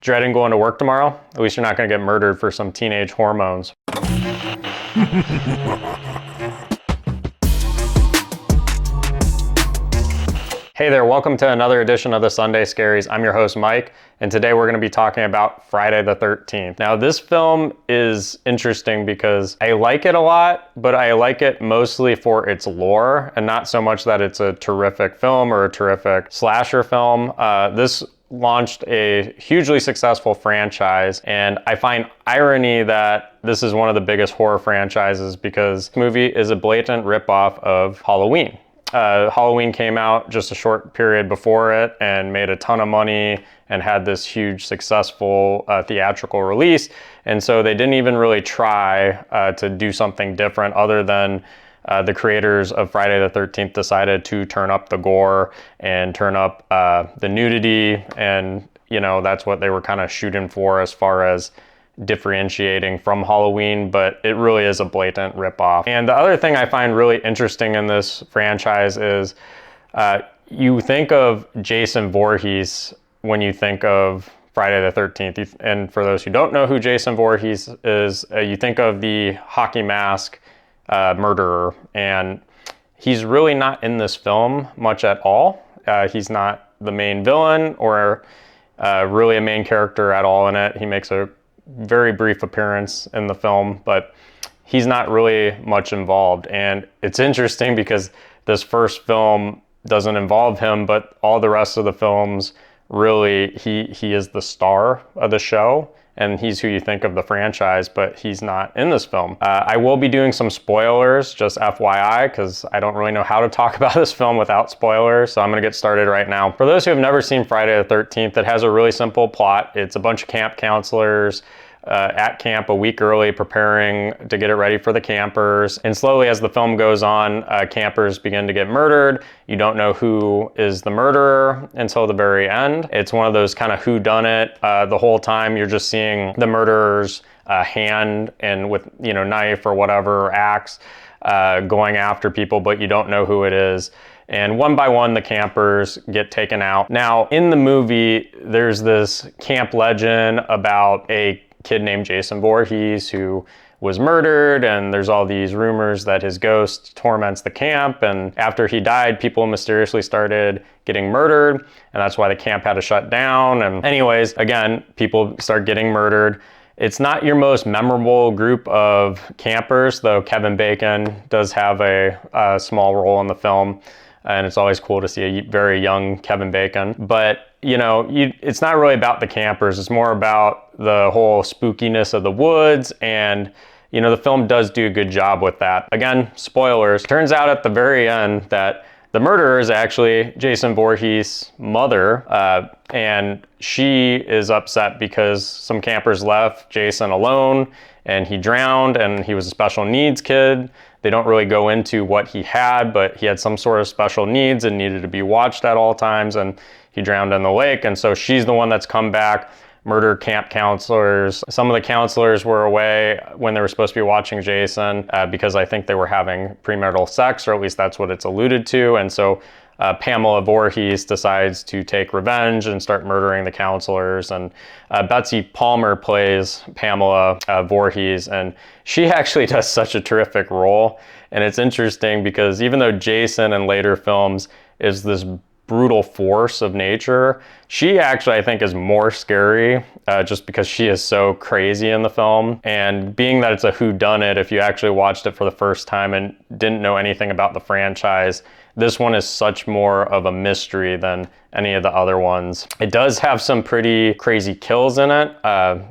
Dreading going to work tomorrow? At least you're not going to get murdered for some teenage hormones. Hey there, welcome to another edition of the Sunday Scaries. I'm your host, Mike, and today we're going to be talking about Friday the 13th. Now, this film is interesting because I like it a lot, but I like it mostly for its lore and not so much that it's a terrific film or a terrific slasher film. This launched a hugely successful franchise, and I find irony that this is one of the biggest horror franchises because this movie is a blatant ripoff of Halloween. Halloween came out just a short period before it and made a ton of money and had this huge successful theatrical release. And so they didn't even really try to do something different other than the creators of Friday the 13th decided to turn up the gore and turn up the nudity. And, you know, that's what they were kind of shooting for as far as differentiating from Halloween, but it really is a blatant ripoff. And the other thing I find really interesting in this franchise is you think of Jason Voorhees when you think of Friday the 13th. And for those who don't know who Jason Voorhees is, you think of the hockey mask murderer, and he's really not in this film much at all. He's not the main villain or really a main character at all in it. He makes a very brief appearance in the film, but he's not really much involved. And it's interesting because this first film doesn't involve him, but all the rest of the films, really, he is the star of the show, and he's who you think of the franchise, but he's not in this film. I will be doing some spoilers, just FYI, because I don't really know how to talk about this film without spoilers, so I'm gonna get started right now. For those who have never seen Friday the 13th, it has a really simple plot. It's a bunch of camp counselors at camp a week early preparing to get it ready for the campers. And slowly as the film goes on, campers begin to get murdered. You don't know who is the murderer until the very end. It's one of those kind of whodunit. The whole time you're just seeing the murderer's hand and with, you know, knife or whatever, or axe, going after people, but you don't know who it is. And one by one, the campers get taken out. Now, in the movie, there's this camp legend about a kid named Jason Voorhees who was murdered, and there's all these rumors that his ghost torments the camp, and after he died, people mysteriously started getting murdered, and that's why the camp had to shut down. And anyways, again, people start getting murdered. It's not your most memorable group of campers, though Kevin Bacon does have a small role in the film, and it's always cool to see a very young Kevin Bacon. But you know, it's not really about the campers. It's more about the whole spookiness of the woods, and you know, the film does do a good job with that. Again, spoilers. Turns out at the very end that the murderer is actually Jason Voorhees' mother, and she is upset because some campers left Jason alone, and he drowned, and he was a special needs kid. They don't really go into what he had, but he had some sort of special needs and needed to be watched at all times, and he drowned in the lake. And so she's the one that's come back, murdered camp counselors. Some of the counselors were away when they were supposed to be watching Jason because I think they were having premarital sex, or at least that's what it's alluded to. And so Pamela Voorhees decides to take revenge and start murdering the counselors. And Betsy Palmer plays Pamela Voorhees, and she actually does such a terrific role. And it's interesting because even though Jason in later films is this brutal force of nature, she actually, I think, is more scary just because she is so crazy in the film. And being that it's a whodunit, if you actually watched it for the first time and didn't know anything about the franchise, this one is such more of a mystery than any of the other ones. It does have some pretty crazy kills in it.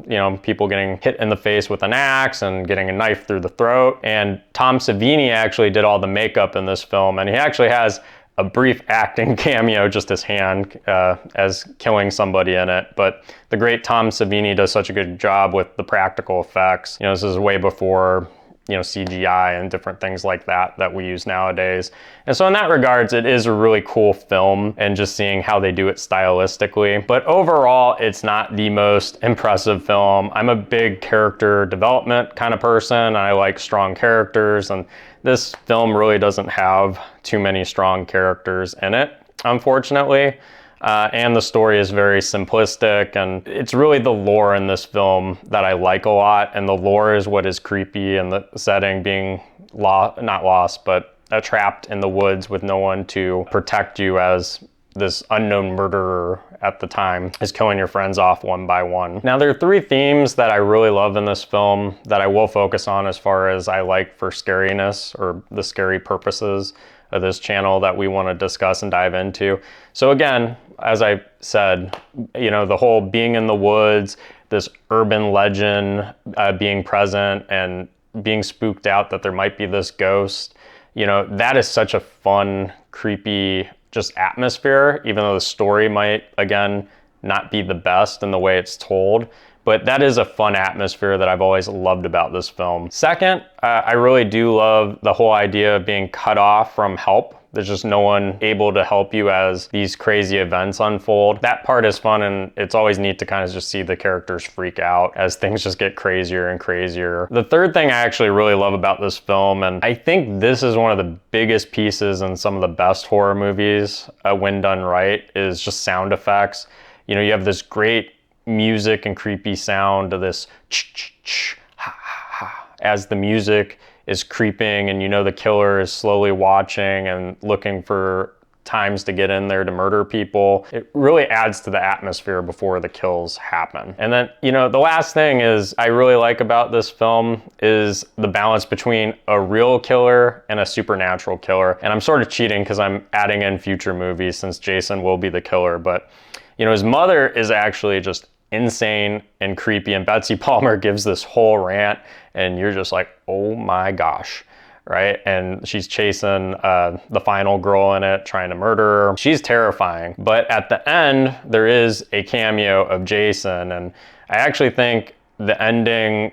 You know, people getting hit in the face with an axe and getting a knife through the throat. And Tom Savini actually did all the makeup in this film, and he actually has a brief acting cameo, just his hand as killing somebody in it. But the great Tom Savini does such a good job with the practical effects. You know, this is way before, you know, CGI and different things like that that we use nowadays. And so in that regards, it is a really cool film, and just seeing how they do it stylistically. But overall, it's not the most impressive film. I'm a big character development kind of person. I like strong characters, and this film really doesn't have too many strong characters in it, unfortunately. And the story is very simplistic, and it's really the lore in this film that I like a lot, and the lore is what is creepy, and the setting being not lost, but trapped in the woods with no one to protect you as this unknown murderer at the time is killing your friends off one by one. Now, there are three themes that I really love in this film that I will focus on as far as I like for scariness or the scary purposes of this channel that we want to discuss and dive into. So again, as I said, you know, the whole being in the woods, this urban legend being present and being spooked out that there might be this ghost, you know, that is such a fun, creepy, just atmosphere, even though the story might, again, not be the best in the way it's told. But that is a fun atmosphere that I've always loved about this film. Second, I really do love the whole idea of being cut off from help. There's just no one able to help you as these crazy events unfold. That part is fun, and it's always neat to kind of just see the characters freak out as things just get crazier and crazier. The third thing I actually really love about this film, and I think this is one of the biggest pieces in some of the best horror movies when done right, is just sound effects. You know, you have this great music and creepy sound of this ch-ch-ch, ha-ha-ha, as the music is creeping, and you know the killer is slowly watching and looking for times to get in there to murder people. It really adds to the atmosphere before the kills happen. And then, you know, the last thing is I really like about this film is the balance between a real killer and a supernatural killer. And I'm sort of cheating because I'm adding in future movies since Jason will be the killer, but you know, his mother is actually just insane and creepy, and Betsy Palmer gives this whole rant and you're just like, oh my gosh, right? And she's chasing the final girl in it, trying to murder her. She's terrifying, but at the end there is a cameo of Jason, and I actually think the ending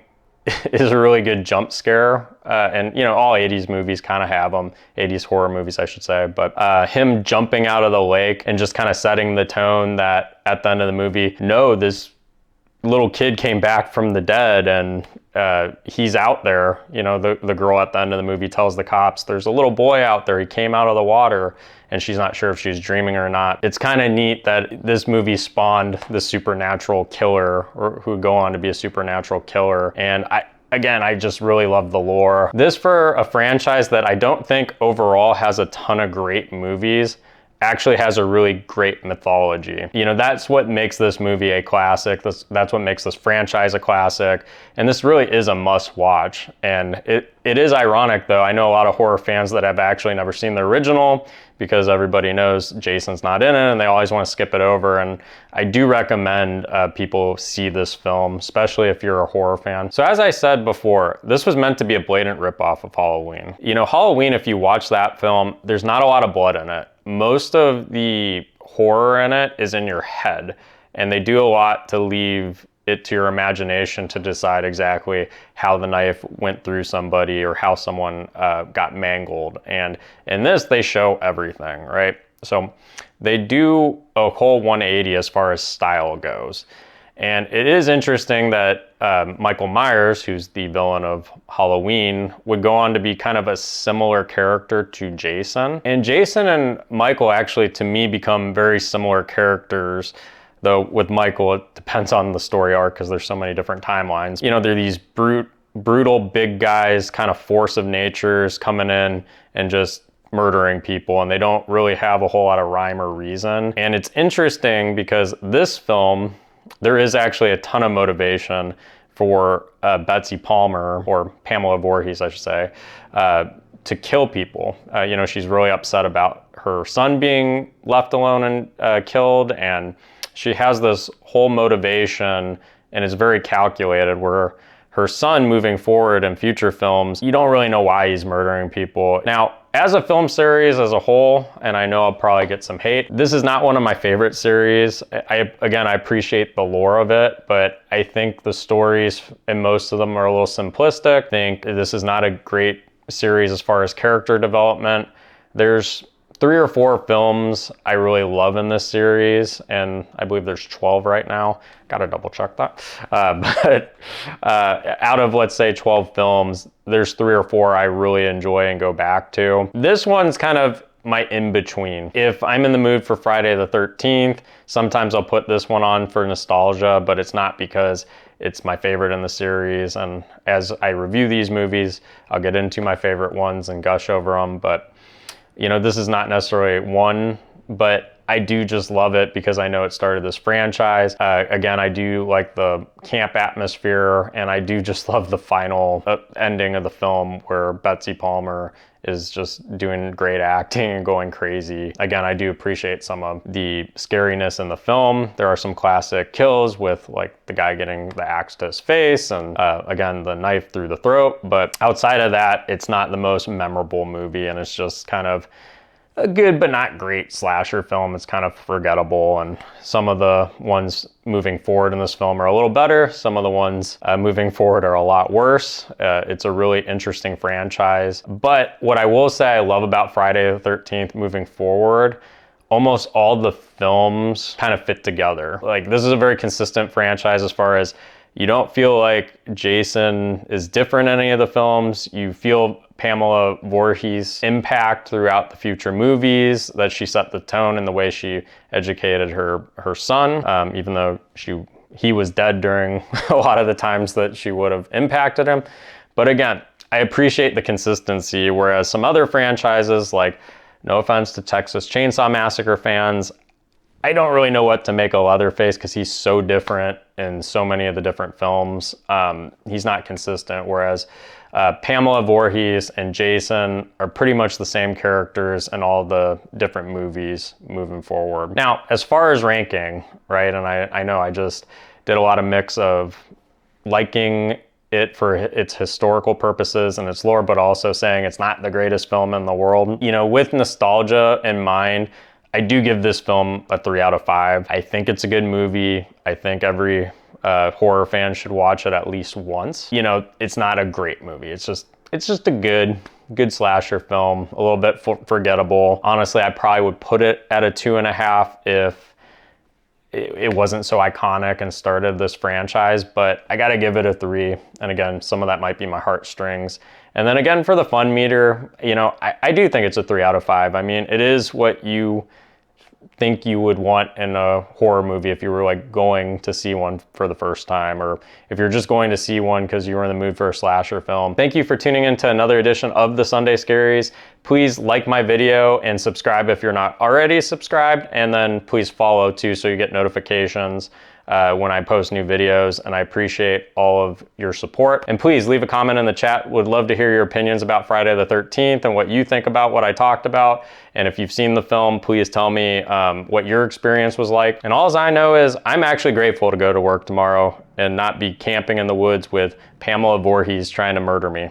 is a really good jump scare. And you know, all 80s movies kind of have them, 80s horror movies I should say, but him jumping out of the lake and just kind of setting the tone that at the end of the movie, no, this little kid came back from the dead and he's out there. You know, the girl at the end of the movie tells the cops, there's a little boy out there, he came out of the water, and she's not sure if she's dreaming or not. It's kind of neat that this movie spawned the supernatural killer, or who would go on to be a supernatural killer. And I just really love the lore. This, for a franchise that I don't think overall has a ton of great movies, actually has a really great mythology. You know, that's what makes this movie a classic. That's what makes this franchise a classic. And this really is a must watch. And it is ironic though. I know a lot of horror fans that have actually never seen the original because everybody knows Jason's not in it and they always want to skip it over. And I do recommend people see this film, especially if you're a horror fan. So as I said before, this was meant to be a blatant ripoff of Halloween. You know, Halloween, if you watch that film, there's not a lot of blood in it. Most of the horror in it is in your head, and they do a lot to leave it to your imagination to decide exactly how the knife went through somebody or how someone got mangled. And in this, they show everything, right? So they do a whole 180 as far as style goes. And it is interesting that Michael Myers, who's the villain of Halloween, would go on to be kind of a similar character to Jason. And Jason and Michael actually, to me, become very similar characters. Though with Michael, it depends on the story arc because there's so many different timelines. You know, they're these brutal big guys, kind of force of natures coming in and just murdering people, and they don't really have a whole lot of rhyme or reason. And it's interesting because this film, there is actually a ton of motivation for Betsy Palmer, or Pamela Voorhees, I should say, to kill people. You know, she's really upset about her son being left alone and killed, and she has this whole motivation, and it's very calculated, where her son moving forward in future films, you don't really know why he's murdering people. Now, as a film series as a whole, and I know I'll probably get some hate, this is not one of my favorite series. I appreciate the lore of it, but I think the stories in most of them are a little simplistic. I think this is not a great series as far as character development. There's 3 or 4 films I really love in this series, and I believe there's 12 right now. Gotta double check that. But out of, let's say, 12 films, there's 3 or 4 I really enjoy and go back to. This one's kind of my in-between. If I'm in the mood for Friday the 13th, sometimes I'll put this one on for nostalgia, but it's not because it's my favorite in the series. And as I review these movies, I'll get into my favorite ones and gush over them. But, you know, this is not necessarily one, but I do just love it because I know it started this franchise. Again, I do like the camp atmosphere, and I do just love the final ending of the film where Betsy Palmer is just doing great acting and going crazy. Again, I do appreciate some of the scariness in the film. There are some classic kills with like the guy getting the axe to his face and again, the knife through the throat. But outside of that, it's not the most memorable movie, and it's just kind of a good but not great slasher film. It's kind of forgettable, and some of the ones moving forward in this film are a little better. Some of the ones moving forward are a lot worse. It's a really interesting franchise. But what I will say I love about Friday the 13th moving forward, almost all the films kind of fit together. Like, this is a very consistent franchise as far as you don't feel like Jason is different in any of the films. You feel Pamela Voorhees' impact throughout the future movies, that she set the tone in the way she educated her son, even though he was dead during a lot of the times that she would have impacted him. But again, I appreciate the consistency, whereas some other franchises, like, no offense to Texas Chainsaw Massacre fans, I don't really know what to make of Leatherface because he's so different in so many of the different films. He's not consistent, whereas Pamela Voorhees and Jason are pretty much the same characters in all the different movies moving forward. Now, as far as ranking, right, and I know I just did a lot of mix of liking it for its historical purposes and its lore, but also saying it's not the greatest film in the world. You know, with nostalgia in mind, I do give this film a 3 out of 5. I think it's a good movie. I think every horror fan should watch it at least once. You know, it's not a great movie. It's just a good slasher film, a little bit forgettable. Honestly, I probably would put it at a 2.5 if it wasn't so iconic and started this franchise, but I gotta give it a 3. And again, some of that might be my heartstrings. And then again, for the fun meter, you know, I do think it's a 3 out of 5. I mean, it is what you think you would want in a horror movie if you were like going to see one for the first time, or if you're just going to see one because you were in the mood for a slasher film. Thank you for tuning in to another edition of the Sunday Scaries. Please like my video and subscribe if you're not already subscribed, and then please follow too so you get notifications when I post new videos, and I appreciate all of your support. And please leave a comment in the chat. Would love to hear your opinions about Friday the 13th and what you think about what I talked about. And if you've seen the film, please tell me what your experience was like. And all I know is I'm actually grateful to go to work tomorrow and not be camping in the woods with Pamela Voorhees trying to murder me.